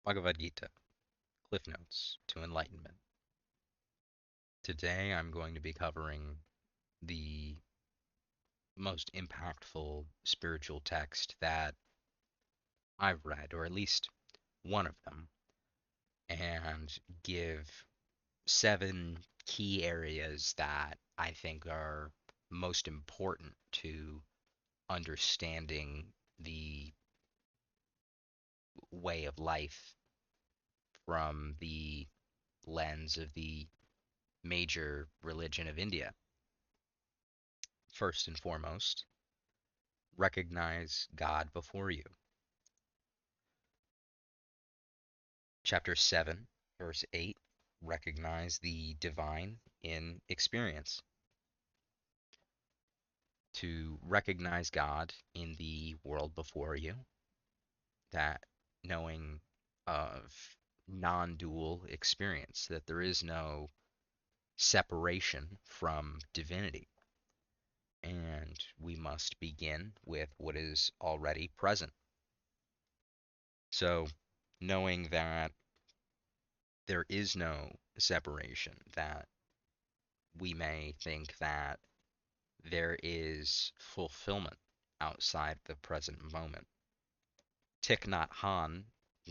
Bhagavad Gita, Cliff Notes to Enlightenment. Today I'm going to be covering the most impactful spiritual text that I've read, or at least one of them, and give 7 key areas that I think are most important to understanding the way of life from the lens of the major religion of India. First and foremost, recognize God before you. Chapter 7, verse 8, recognize the divine in experience. To recognize God in the world before you, that knowing of non-dual experience, that there is no separation from divinity. And we must begin with what is already present. So, knowing that there is no separation, that we may think that there is fulfillment outside the present moment. Thich Nhat Hanh,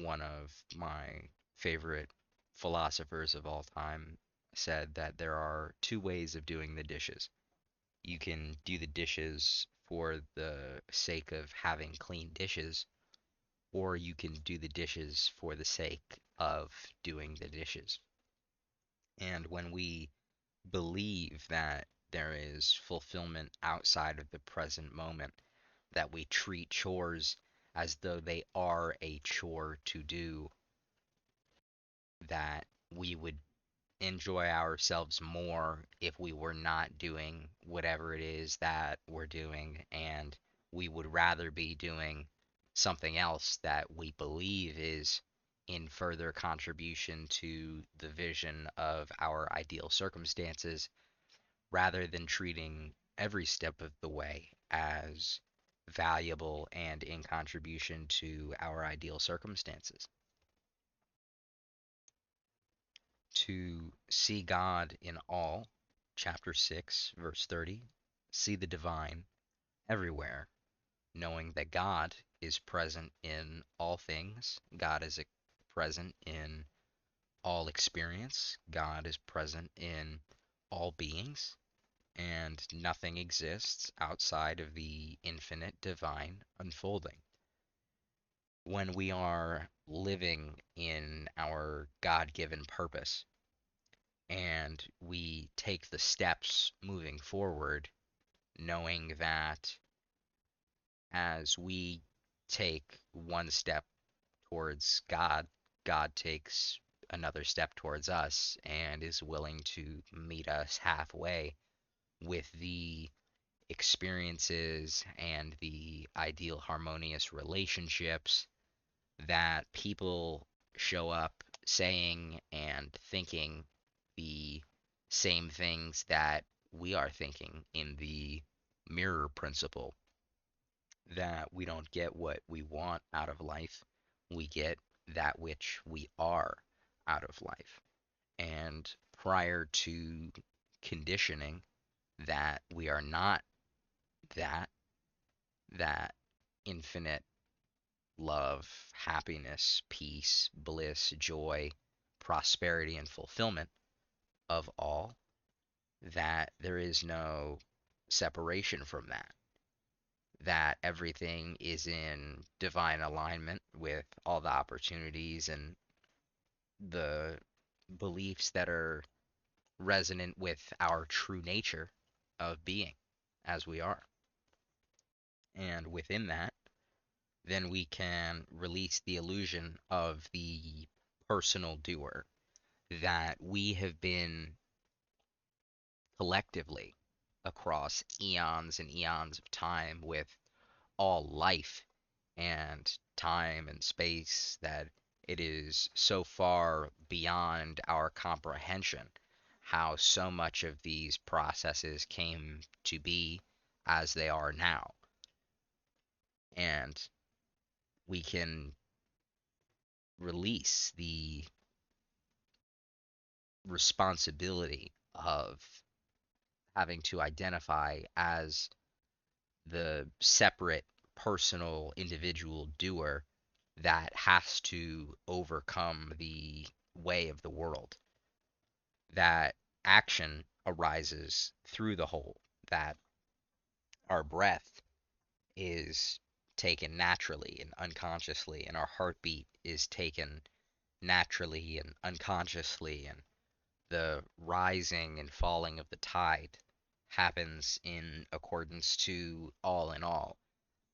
one of my favorite philosophers of all time, said that there are 2 ways of doing the dishes. You can do the dishes for the sake of having clean dishes, or you can do the dishes for the sake of doing the dishes. And when we believe that there is fulfillment outside of the present moment, that we treat chores as though they are a chore to do, that we would enjoy ourselves more if we were not doing whatever it is that we're doing, and we would rather be doing something else that we believe is in further contribution to the vision of our ideal circumstances, rather than treating every step of the way as valuable and in contribution to our ideal circumstances. To see God in all, chapter 6, verse 30, see the divine everywhere, knowing that God is present in all things. God is present in all experience. God is present in all beings, and nothing exists outside of the infinite divine unfolding. When we are living in our God given purpose and we take the steps moving forward, knowing that as we take one step towards God, God takes another step towards us and is willing to meet us halfway with the experiences and the ideal harmonious relationships that people show up saying and thinking the same things that we are thinking in the mirror principle, that we don't get what we want out of life, we get that which we are out of life. And prior to conditioning that we are not that, that infinite love, happiness, peace, bliss, joy, prosperity, and fulfillment of all, that there is no separation from that, that everything is in divine alignment with all the opportunities and the beliefs that are resonant with our true nature of being as we are. And within that, then we can release the illusion of the personal doer, that we have been collectively across eons and eons of time with all life and time and space, that it is so far beyond our comprehension how so much of these processes came to be as they are now. And we can release the responsibility of having to identify as the separate personal individual doer that has to overcome the way of the world. That action arises through the whole, that our breath is taken naturally and unconsciously, and our heartbeat is taken naturally and unconsciously, and the rising and falling of the tide happens in accordance to all in all.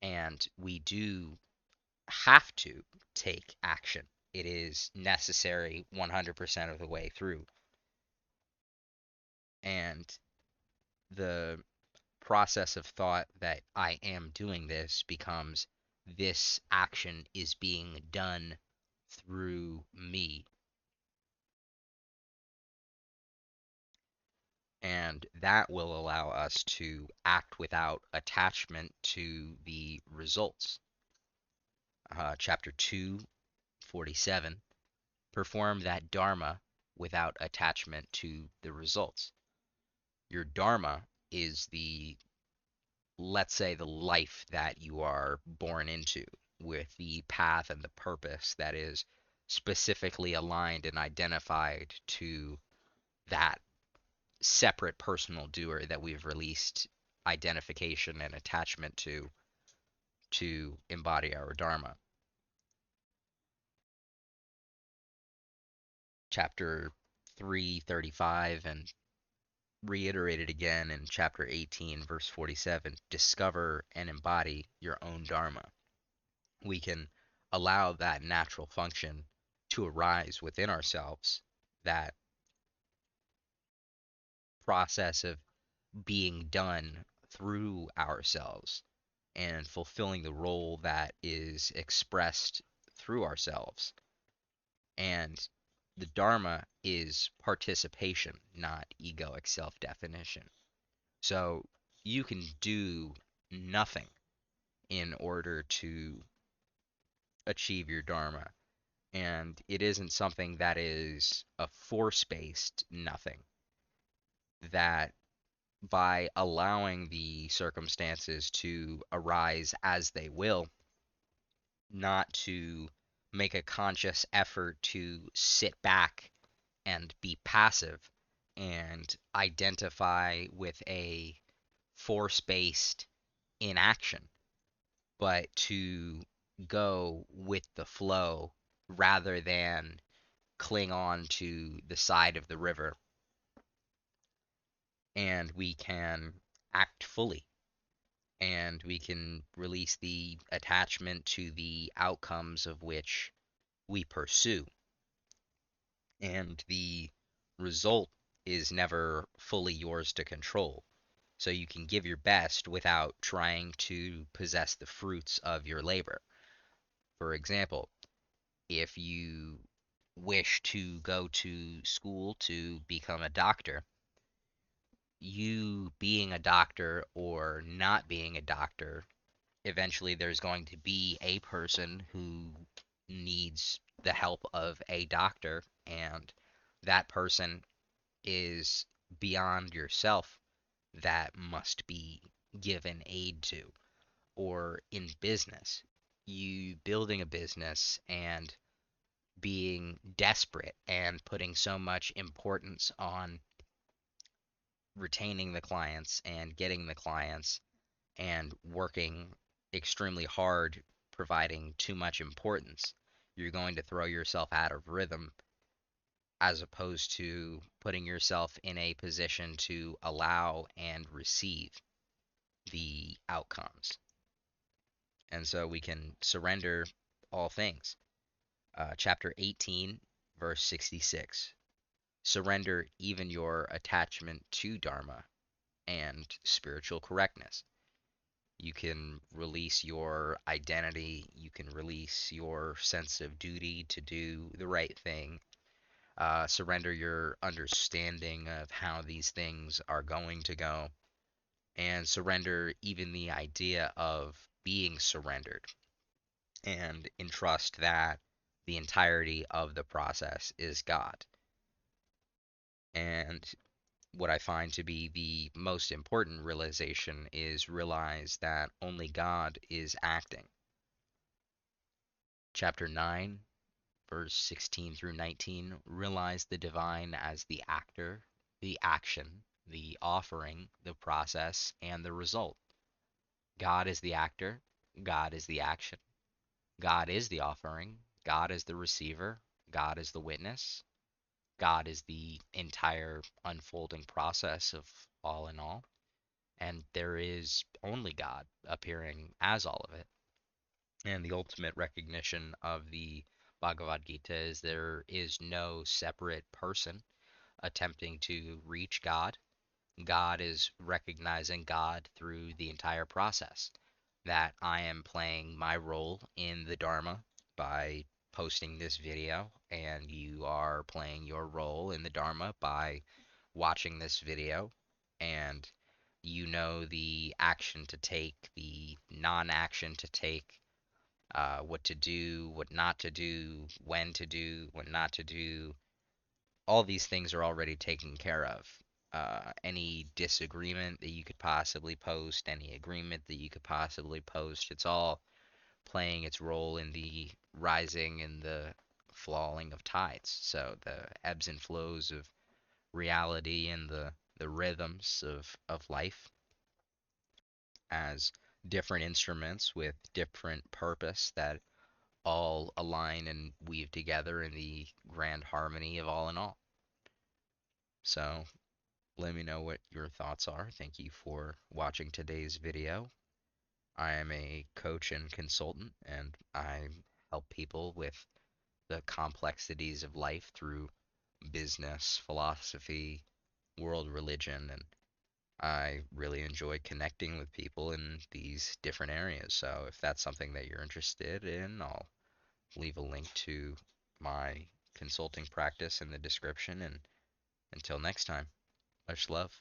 And we do have to take action. It is necessary 100% of the way through. And the process of thought that I am doing this becomes this action is being done through me. And that will allow us to act without attachment to the results. Chapter 247, perform that dharma without attachment to the results. Your dharma is the, let's say, the life that you are born into, with the path and the purpose that is specifically aligned and identified to that separate personal doer that we've released identification and attachment to embody our dharma. Chapter 335, and reiterated again in chapter 18 verse 47, discover and embody your own dharma. We can allow that natural function to arise within ourselves, that process of being done through ourselves and fulfilling the role that is expressed through ourselves. And the Dharma is participation, not egoic self definition. So you can do nothing in order to achieve your Dharma. And it isn't something that is a force based nothing, that by allowing the circumstances to arise as they will, not to make a conscious effort to sit back and be passive and identify with a force based inaction, but to go with the flow rather than cling on to the side of the river. And we can act fully, and we can release the attachment to the outcomes of which we pursue. And the result is never fully yours to control. So you can give your best without trying to possess the fruits of your labor. For example, if you wish to go to school to become a doctor, you being a doctor or not being a doctor, eventually there's going to be a person who needs the help of a doctor, and that person is beyond yourself, that must be given aid to. Or in business, you building a business and being desperate and putting so much importance on retaining the clients and getting the clients and working extremely hard, providing too much importance, you're going to throw yourself out of rhythm, as opposed to putting yourself in a position to allow and receive the outcomes. And so we can surrender all things. Chapter 18, verse 66. Surrender even your attachment to Dharma and spiritual correctness. You can release your identity. You can release your sense of duty to do the right thing. Surrender your understanding of how these things are going to go. And surrender even the idea of being surrendered. And entrust that the entirety of the process is God. And what I find to be the most important realization is realize that only God is acting. Chapter 9, verse 16 through 19, realize the divine as the actor, the action, the offering, the process, and the result. God is the actor, God is the action, God is the offering, God is the receiver, God is the witness, God is the entire unfolding process of all in all, and there is only God appearing as all of it. And the ultimate recognition of the Bhagavad Gita is there is no separate person attempting to reach God. God is recognizing God through the entire process. That I am playing my role in the Dharma by posting this video, and you are playing your role in the Dharma by watching this video, and you know the action to take, the non action to take, what to do, what not to do, when to do, what not to do. All these things are already taken care of. Any disagreement that you could possibly post, any agreement that you could possibly post, it's all playing its role in the rising and the falling of tides. So the ebbs and flows of reality and the rhythms of life as different instruments with different purpose that all align and weave together in the grand harmony of all in all. So let me know what your thoughts are. Thank you for watching today's video. I am a coach and consultant, and I help people with the complexities of life through business, philosophy, world religion, and I really enjoy connecting with people in these different areas. So if that's something that you're interested in, I'll leave a link to my consulting practice in the description. And until next time, much love.